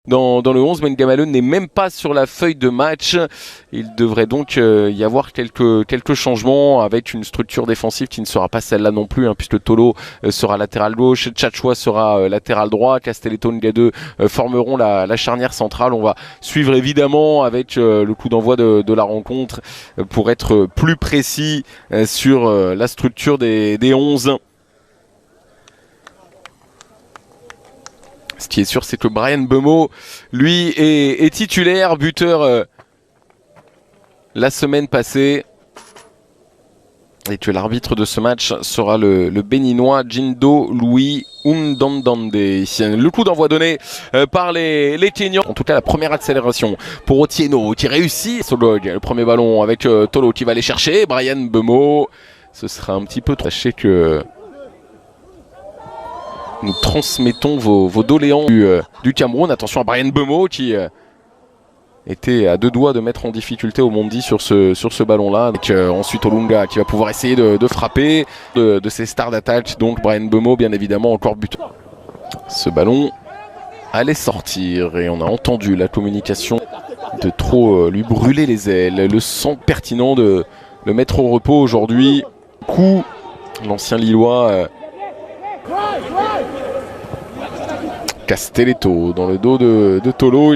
dans le 11. Mengamale n'est même pas sur la feuille de match. Il devrait donc y avoir quelques changements avec une structure défensive qui ne sera pas celle-là non plus, puisque Tolo sera latéral gauche, Tchatchoua sera latéral droit, Castelletto, Nga2 formeront la charnière centrale. On va suivre évidemment avec le coup d'envoi de la rencontre pour être plus précis sur la structure des 11. Ce qui est sûr, c'est que Brian Bemo, lui, est titulaire, buteur la semaine passée. Et que l'arbitre de ce match sera le béninois Jindo Louis Undandande. Le coup d'envoi donné par les Kenyans. En tout cas, la première accélération pour Otieno qui réussit. Solog, le premier ballon avec Tolo qui va aller chercher. Brian Bemo, ce sera un petit peu trop. Sachez que nous transmettons vos doléances du Cameroun. Attention à Brian Bemo qui était à deux doigts de mettre en difficulté Omondi sur ce ballon-là. Avec ensuite Olunga qui va pouvoir essayer de frapper de ses stars d'attaque. Donc Brian Bemo, bien évidemment, encore buteur. Ce ballon allait sortir et on a entendu la communication de trop lui brûler les ailes. Le sent pertinent de le mettre au repos aujourd'hui. Coup, l'ancien Lillois Castelletto dans le dos de Tolo.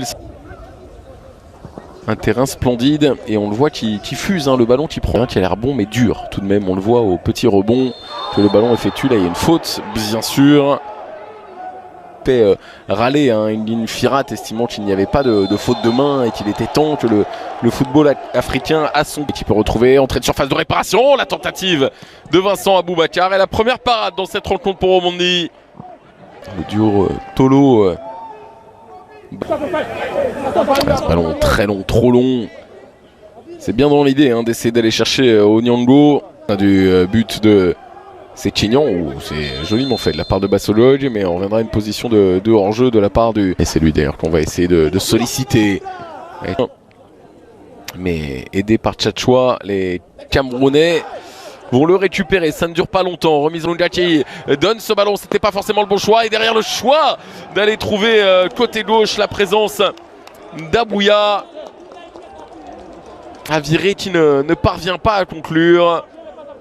Un terrain splendide et on le voit qui fuse, le ballon qui prend, qui a l'air bon mais dur tout de même. On le voit au petit rebond que le ballon effectue. Là il y a une faute bien sûr. Râler une Firat estimant qu'il n'y avait pas de faute de main et qu'il était temps que le football africain a son qui peut retrouver entrée de surface de réparation. La tentative de Vincent Aboubakar et la première parade dans cette rencontre pour Omondi. Le duo Tolo. Ce ballon très long, trop long. C'est bien dans l'idée d'essayer d'aller chercher Onyango. Du but de Kenyans, c'est joliment fait de la part de Basolog, mais on reviendra à une position de hors-jeu de la part du... Et c'est lui d'ailleurs qu'on va essayer de solliciter. Mais aidé par Tchatchoua, les Camerounais vont le récupérer, ça ne dure pas longtemps. Remise Longa qui donne ce ballon, c'était pas forcément le bon choix. Et derrière le choix d'aller trouver côté gauche la présence d'Abouya. Aviré qui ne parvient pas à conclure.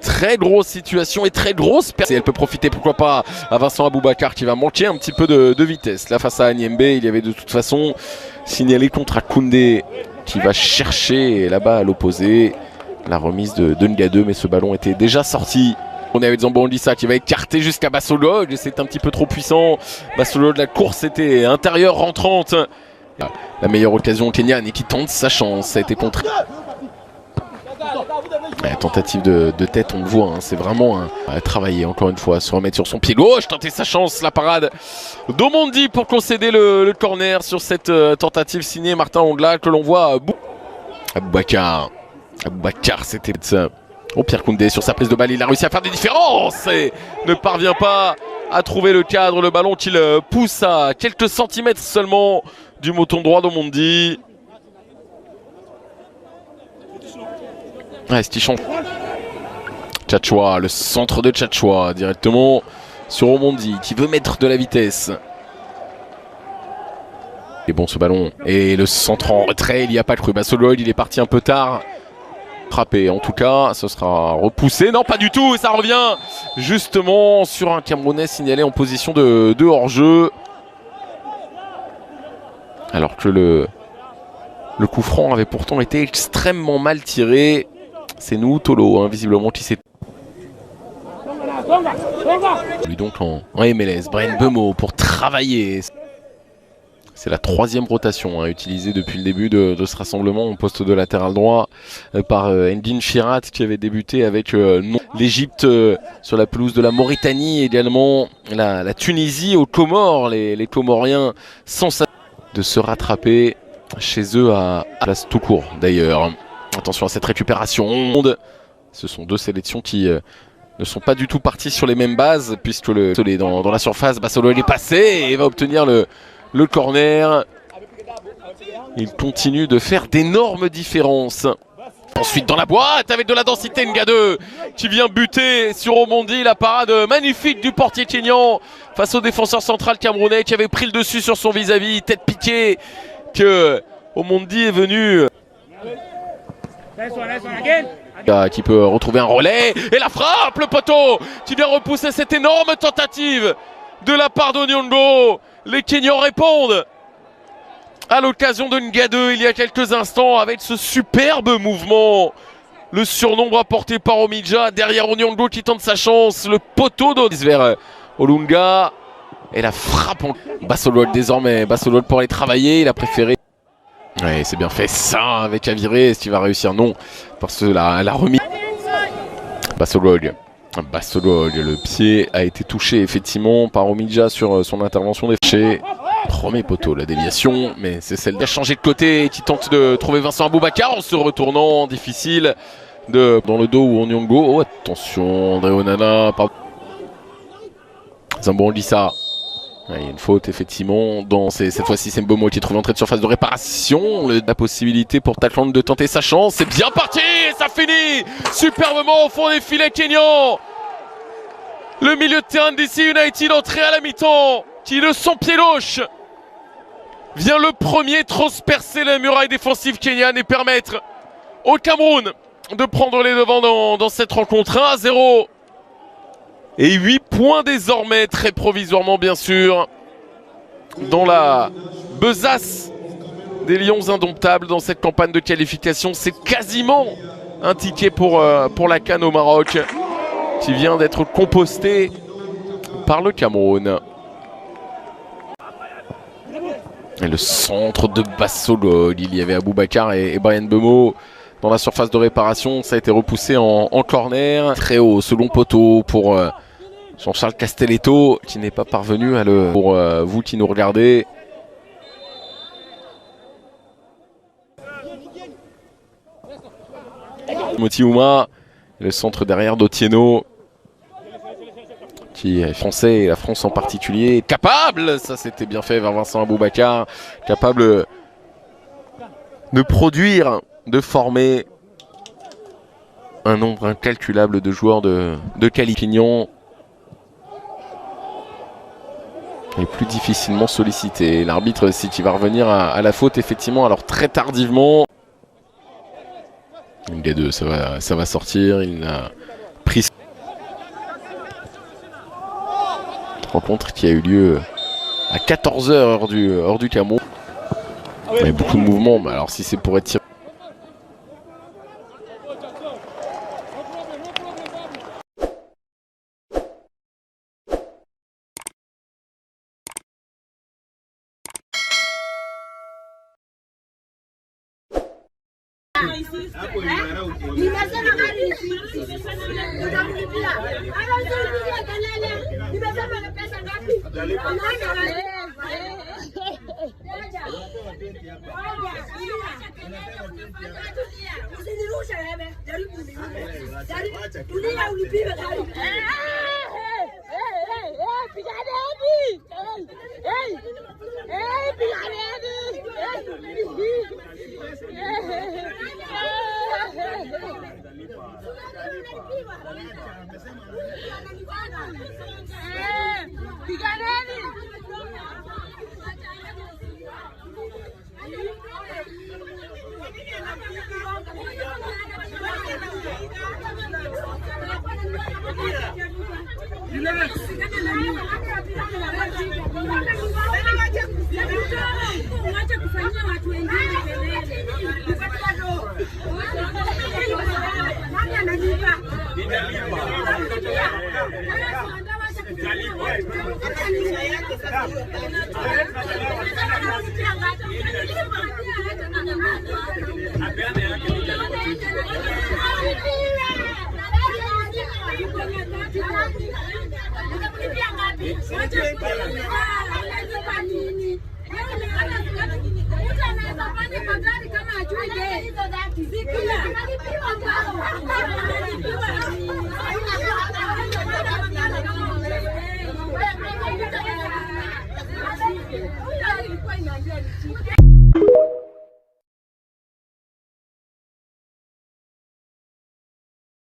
Très grosse situation et très grosse perte. Elle peut profiter pourquoi pas à Vincent Aboubakar qui va manquer un petit peu de vitesse. Là face à Anyembe, il y avait de toute façon signalé contre Koundé qui va chercher là-bas à l'opposé. La remise de Nga2, mais ce ballon était déjà sorti. On est avec Zambo Ondissa qui va écarter jusqu'à Basolog. C'est un petit peu trop puissant. Basolog, la course était intérieure, rentrante. La meilleure occasion Kenyan et qui tente sa chance. Ça a été contré. La tentative de tête, on le voit. C'est vraiment travailler encore une fois, se remettre sur son pied gauche, tenter sa chance. La parade d'Omondi pour concéder le corner sur cette tentative signée Martin Ongla que l'on voit Aboubakar. Aboubakar, c'était ça. Oh, Pierre Koundé sur sa prise de balle, il a réussi à faire des différences et ne parvient pas à trouver le cadre. Le ballon qu'il pousse à quelques centimètres seulement du moton droit d'Omondi. Ouais, Stichon. Tchatchoua, le centre de Tchatchoua directement sur Omondi qui veut mettre de la vitesse. Et bon ce ballon. Et le centre en retrait, il n'y a pas cru. Basolog, il est parti un peu tard. Frappé en tout cas, ce sera repoussé. Non, pas du tout. Et ça revient justement sur un Camerounais signalé en position de hors-jeu. Alors que le coup franc avait pourtant été extrêmement mal tiré. C'est nous, Tolo, visiblement, qui s'est... Lui donc en MLS, Brian Bemo pour travailler. C'est la troisième rotation utilisée depuis le début de ce rassemblement au poste de latéral droit par Ndine Firat qui avait débuté avec l'Égypte sur la pelouse de la Mauritanie, également la Tunisie aux Comores, les Comoriens sans de se rattraper chez eux à place tout court d'ailleurs. Attention à cette récupération. Ce sont deux sélections qui ne sont pas du tout parties sur les mêmes bases puisque dans la surface, Basolog est passé et va obtenir le corner. Il continue de faire d'énormes différences. Ensuite dans la boîte avec de la densité, Ngade qui vient buter sur Omondi. La parade magnifique du portier kényan face au défenseur central camerounais qui avait pris le dessus sur son vis-à-vis. Tête piquée que Omondi est venu. Qui peut retrouver un relais et la frappe, le poteau qui vient repousser cette énorme tentative de la part d'Onyongo. Les Kenyans répondent à l'occasion de Ngade il y a quelques instants avec ce superbe mouvement. Le surnombre apporté par Omidja derrière Onyongo qui tente sa chance. Le poteau d'Odis vers Olunga et la frappe en Bassolol désormais. Bassolol pour aller travailler, il a préféré. Ouais, c'est bien fait ça avec Aviré. Est-ce qu'il va réussir? Non, parce que la remise. Bassolol, le pied a été touché effectivement par Omidja sur son intervention défachée. Premier poteau, la déviation, mais c'est celle qui a changé de côté et qui tente de trouver Vincent Aboubakar en se retournant, difficile dans le dos où Onyongo. Oh attention, André Onana, Zambo Anguissa. Il y a une faute effectivement, cette fois-ci c'est Mbomo qui trouve l'entrée de surface de réparation. La possibilité pour Takland de tenter sa chance, c'est bien parti et ça finit superbement au fond des filets kenyans. Le milieu de terrain d'ici United entré à la mi-temps, qui de son pied gauche vient le premier transpercer la muraille défensive kenyane et permettre au Cameroun de prendre les devants dans cette rencontre. 1-0 et 8 points désormais, très provisoirement bien sûr, dans la besace des Lions indomptables dans cette campagne de qualification. C'est quasiment un ticket pour la CAN au Maroc qui vient d'être composté par le Cameroun. Et le centre de Bassolol, il y avait Aboubakar et Brian Bemo dans la surface de réparation. Ça a été repoussé en corner. Très haut, second poteau pour Jean-Charles Castelletto qui n'est pas parvenu à le... Pour vous qui nous regardez. Motiouma, le centre derrière d'Otieno, qui est français et la France en particulier, capable, ça c'était bien fait vers Vincent Aboubakar, capable de produire, de former un nombre incalculable de joueurs de qualification et plus difficilement sollicités. L'arbitre aussi qui va revenir à la faute effectivement, alors très tardivement. Ngade, ça va sortir, il a pris rencontre qui a eu lieu à 14h hors du Cameroun. Il y a beaucoup de mouvements, mais alors si c'est pour être tiré.